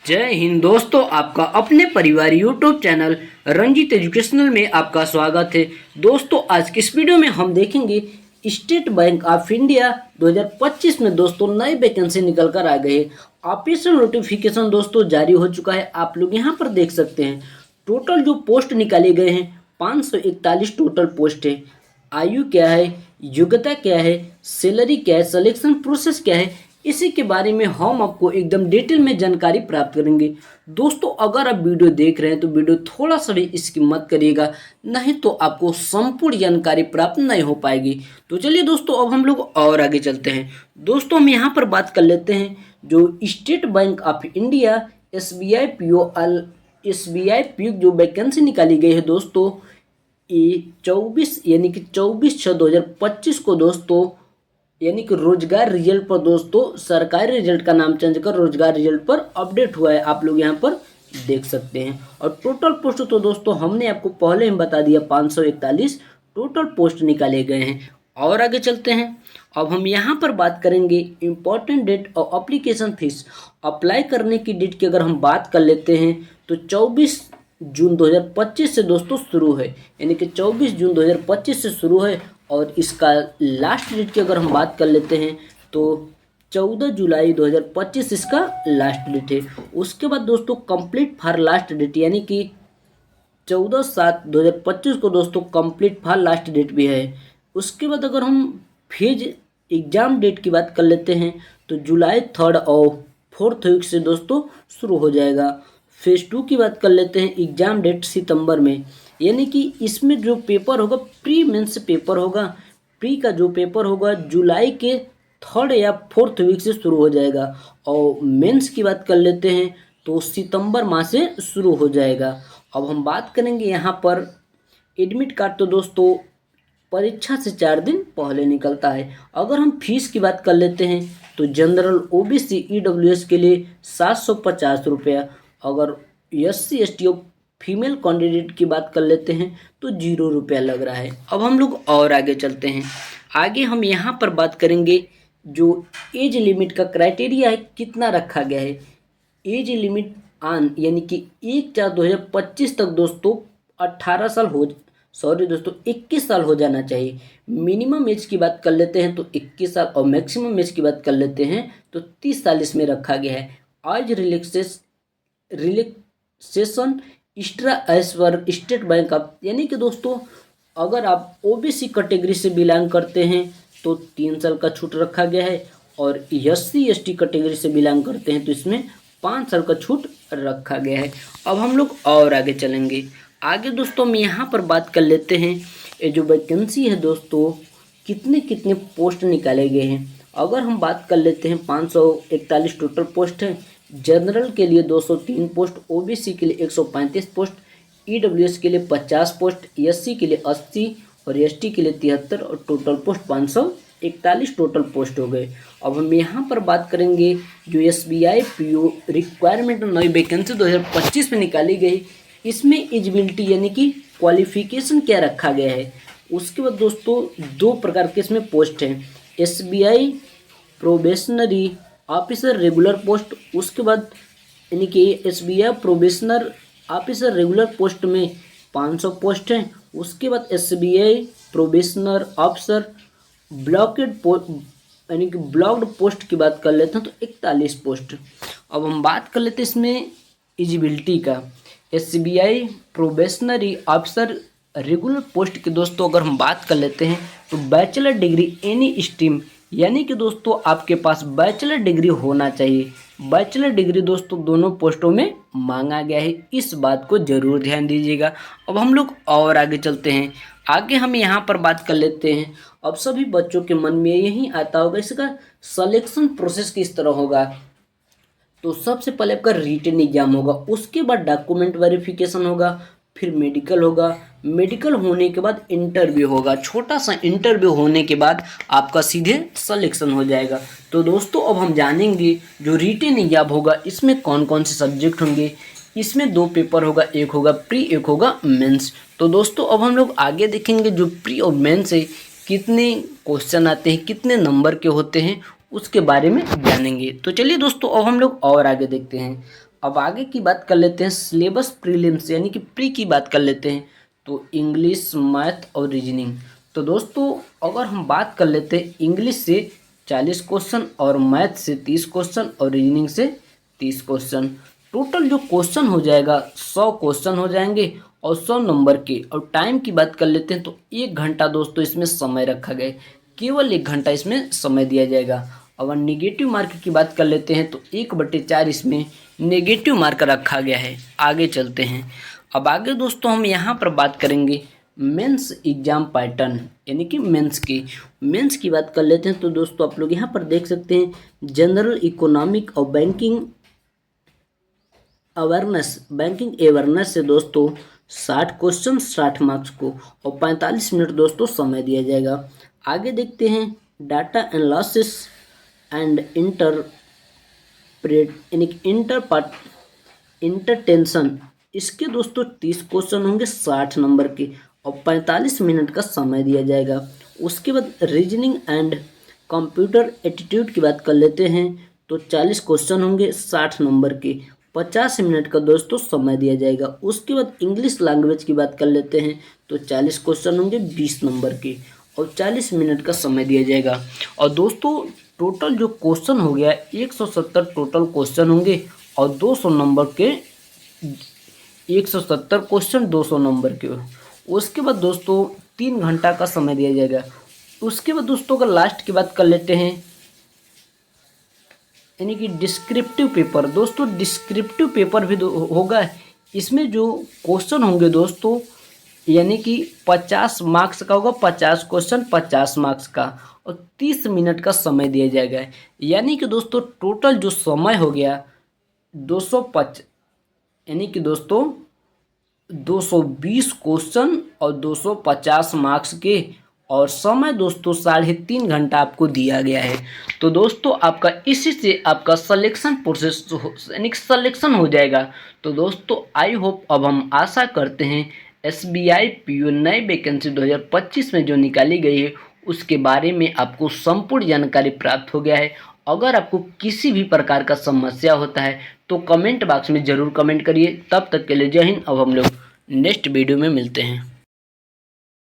जय हिंद दोस्तों, आपका अपने परिवार यूट्यूब चैनल रंजीत एजुकेशनल में आपका स्वागत है। दोस्तों, आज की इस वीडियो में हम देखेंगे स्टेट बैंक ऑफ इंडिया 2025 में दोस्तों नई वैकेंसी निकल कर आ गई है। ऑफिशियल नोटिफिकेशन दोस्तों जारी हो चुका है। आप लोग यहाँ पर देख सकते हैं टोटल जो पोस्ट निकाले गए हैं 541 टोटल पोस्ट है। आयु क्या है, योग्यता क्या है, सैलरी क्या है, सिलेक्शन प्रोसेस क्या है, इसी के बारे में हम आपको एकदम डिटेल में जानकारी प्राप्त करेंगे। दोस्तों, अगर आप वीडियो देख रहे हैं तो वीडियो थोड़ा सा भी स्किप मत करिएगा, नहीं तो आपको संपूर्ण जानकारी प्राप्त नहीं हो पाएगी। तो चलिए दोस्तों, अब हम लोग और आगे चलते हैं। दोस्तों, हम यहाँ पर बात कर लेते हैं जो state Bank of India SBI PO जो वैकेंसी निकाली गई है दोस्तों, ये 24 यानी कि 24/6/2025 को दोस्तों यानी कि रोजगार रिजल्ट पर दोस्तों सरकारी रिजल्ट का नाम चेंज कर रोजगार रिजल्ट पर अपडेट हुआ है। आप लोग यहाँ पर देख सकते हैं। और टोटल पोस्ट तो दोस्तों हमने आपको पहले ही बता दिया 541 टोटल पोस्ट निकाले गए हैं। और आगे चलते हैं। अब हम यहाँ पर बात करेंगे इम्पोर्टेंट डेट और अप्लीकेशन फीस। अप्लाई करने की डेट की अगर हम बात कर लेते हैं तो 24 जून 2025 से दोस्तों शुरू है, यानी कि 24 जून 2025 से शुरू है। और इसका लास्ट डेट की अगर हम बात कर लेते हैं तो 14 जुलाई 2025 इसका लास्ट डेट है। उसके बाद दोस्तों कंप्लीट फॉर लास्ट डेट यानी कि 14/7/2025 को दोस्तों कंप्लीट फॉर लास्ट डेट भी है। उसके बाद अगर हम फेज एग्ज़ाम डेट की बात कर लेते हैं तो जुलाई 3 और 4 वीक से दोस्तों शुरू हो जाएगा। फेज 2 की बात कर लेते हैं, एग्ज़ाम डेट सितंबर में, यानी कि इसमें जो पेपर होगा प्री मेंस पेपर होगा। प्री का जो पेपर होगा जुलाई के 3 या 4 वीक से शुरू हो जाएगा। और मेंस की बात कर लेते हैं तो सितंबर माह से शुरू हो जाएगा। अब हम बात करेंगे यहाँ पर एडमिट कार्ड, तो दोस्तों परीक्षा से 4 दिन पहले निकलता है। अगर हम फीस की बात कर लेते हैं तो जनरल ओबीसी ईडब्ल्यूएस के लिए 750 रुपया। अगर SC ST फीमेल कैंडिडेट की बात कर लेते हैं तो 0 रुपया लग रहा है। अब हम लोग और आगे चलते हैं। आगे हम यहाँ पर बात करेंगे जो एज लिमिट का क्राइटेरिया है कितना रखा गया है। एज लिमिट ऑन यानी कि 1/4/2025 तक दोस्तों 18 साल हो 21 साल हो जाना चाहिए। मिनिमम एज की बात कर लेते हैं तो 21 साल और मैक्सिमम एज की बात कर लेते हैं तो 30 साल इसमें रखा गया है। आज रिलैक्सेशन एक्स्ट्रा एज पर स्टेट बैंक ऑफ, यानी कि दोस्तों अगर आप ओबीसी कैटेगरी से बिलोंग करते हैं तो 3 साल का छूट रखा गया है। और SC ST कैटेगरी से बिलोंग करते हैं तो इसमें 5 साल का छूट रखा गया है। अब हम लोग और आगे चलेंगे। आगे दोस्तों हम यहाँ पर बात कर लेते हैं ये जो वैकेंसी है दोस्तों कितने कितने पोस्ट निकाले गए हैं। अगर हम बात कर लेते हैं 541 टोटल पोस्ट है। जनरल के लिए 203 पोस्ट, ओबीसी के लिए 135 पोस्ट, ईडब्ल्यूएस के लिए 50 पोस्ट, SC के लिए 80 और ST के लिए 73 और टोटल पोस्ट 541 टोटल पोस्ट हो गए। अब हम यहाँ पर बात करेंगे जो SBI PO रिक्वायरमेंट नई वैकेंसी 2025 में निकाली गई, इसमें एलिजिबिलिटी यानी कि क्वालिफिकेशन क्या रखा गया है। उसके बाद दोस्तों 2 प्रकार के इसमें पोस्ट हैं, SBI probationary officer regular post. उसके बाद यानी कि SBI probationer officer regular post में 500 पोस्ट हैं। उसके बाद SBI probationer officer blockade post यानी कि ब्लॉक्ड पोस्ट की बात कर लेते हैं तो 41 पोस्ट। अब हम बात कर लेते हैं इसमें एलिजिबिलिटी का। SBI probationary officer regular post के दोस्तों अगर हम बात कर लेते हैं तो बैचलर डिग्री एनी स्ट्रीम, यानी कि दोस्तों आपके पास बैचलर डिग्री होना चाहिए। बैचलर डिग्री दोस्तों दोनों पोस्टों में मांगा गया है, इस बात को जरूर ध्यान दीजिएगा। अब हम लोग और आगे चलते हैं। आगे हम यहाँ पर बात कर लेते हैं। अब सभी बच्चों के मन में यही आता होगा इसका सिलेक्शन प्रोसेस किस तरह होगा। तो सबसे पहले आपका रिटन एग्जाम होगा, उसके बाद डॉक्यूमेंट वेरिफिकेशन होगा, फिर मेडिकल होगा। मेडिकल होने के बाद इंटरव्यू होगा। छोटा सा इंटरव्यू होने के बाद आपका सीधे सिलेक्शन हो जाएगा। तो दोस्तों अब हम जानेंगे जो रिटन एग्जाम होगा इसमें कौन कौन से सब्जेक्ट होंगे। इसमें 2 पेपर होगा, एक होगा प्री, एक होगा मेंस। तो दोस्तों अब हम लोग आगे देखेंगे जो प्री और मेंस से कितने क्वेश्चन आते हैं, कितने नंबर के होते हैं, उसके बारे में जानेंगे। तो चलिए दोस्तों अब हम लोग और आगे देखते हैं। अब आगे की बात कर लेते हैं सिलेबस प्रीलिम्स यानी कि प्री की बात कर लेते हैं। तो इंग्लिश, मैथ और रीजनिंग। तो दोस्तों अगर हम बात कर लेते हैं इंग्लिश से 40 क्वेश्चन और मैथ से 30 क्वेश्चन और रीजनिंग से 30 क्वेश्चन, टोटल जो क्वेश्चन हो जाएगा 100 क्वेश्चन हो जाएंगे और 100 नंबर के। और टाइम की बात कर लेते हैं तो 1 घंटा दोस्तों इसमें समय रखा गया है, केवल 1 घंटा इसमें समय दिया जाएगा। अगर निगेटिव मार्क की बात कर लेते हैं तो 1/4 इसमें नेगेटिव मार्क रखा गया है। आगे चलते हैं। अब आगे दोस्तों हम यहाँ पर बात करेंगे मेंस एग्जाम पैटर्न यानी कि मेंस की बात कर लेते हैं। तो दोस्तों आप लोग यहाँ पर देख सकते हैं जनरल इकोनॉमिक और बैंकिंग अवेयरनेस से दोस्तों 60 क्वेश्चन 60 मार्क्स को और 45 मिनट दोस्तों समय दिया जाएगा। आगे देखते हैं डाटा एनालिसिस एंड इंटरटेंशन, इसके दोस्तों 30 क्वेश्चन होंगे 60 नंबर के और 45 मिनट का समय दिया जाएगा। उसके बाद रीजनिंग एंड कंप्यूटर एप्टीट्यूड की बात कर लेते हैं तो 40 क्वेश्चन होंगे 60 नंबर के, 50 मिनट का दोस्तों समय दिया जाएगा। उसके बाद इंग्लिश लैंग्वेज की बात कर लेते हैं तो 40 क्वेश्चन होंगे 20 नंबर के और 40 मिनट का समय दिया जाएगा। और दोस्तों टोटल जो क्वेश्चन हो गया 170 टोटल क्वेश्चन होंगे और 200 नंबर के, 170 क्वेश्चन 200 नंबर के। उसके बाद दोस्तों 3 घंटा का समय दिया जाएगा। उसके बाद दोस्तों का लास्ट की बात कर लेते हैं यानी कि डिस्क्रिप्टिव पेपर। दोस्तों डिस्क्रिप्टिव पेपर भी होगा। इसमें जो क्वेश्चन होंगे दोस्तों यानी कि 50 मार्क्स का होगा, 50 क्वेश्चन 50 मार्क्स का और 30 मिनट का समय दिया जाएगा। यानी कि दोस्तों टोटल जो समय हो गया 205 यानी कि दोस्तों 220 क्वेश्चन और 250 मार्क्स के और समय दोस्तों 3.5 घंटा आपको दिया गया है। तो दोस्तों आपका इसी से आपका सिलेक्शन प्रोसेस यानी सिलेक्शन हो जाएगा। तो दोस्तों आई होप, अब हम आशा करते हैं SBI PO नई वैकेंसी 2025 में जो निकाली गई है उसके बारे में आपको संपूर्ण जानकारी प्राप्त हो गया है। अगर आपको किसी भी प्रकार का समस्या होता है तो कमेंट बॉक्स में ज़रूर कमेंट करिए। तब तक के लिए जय हिंद। अब हम लोग नेक्स्ट वीडियो में मिलते हैं।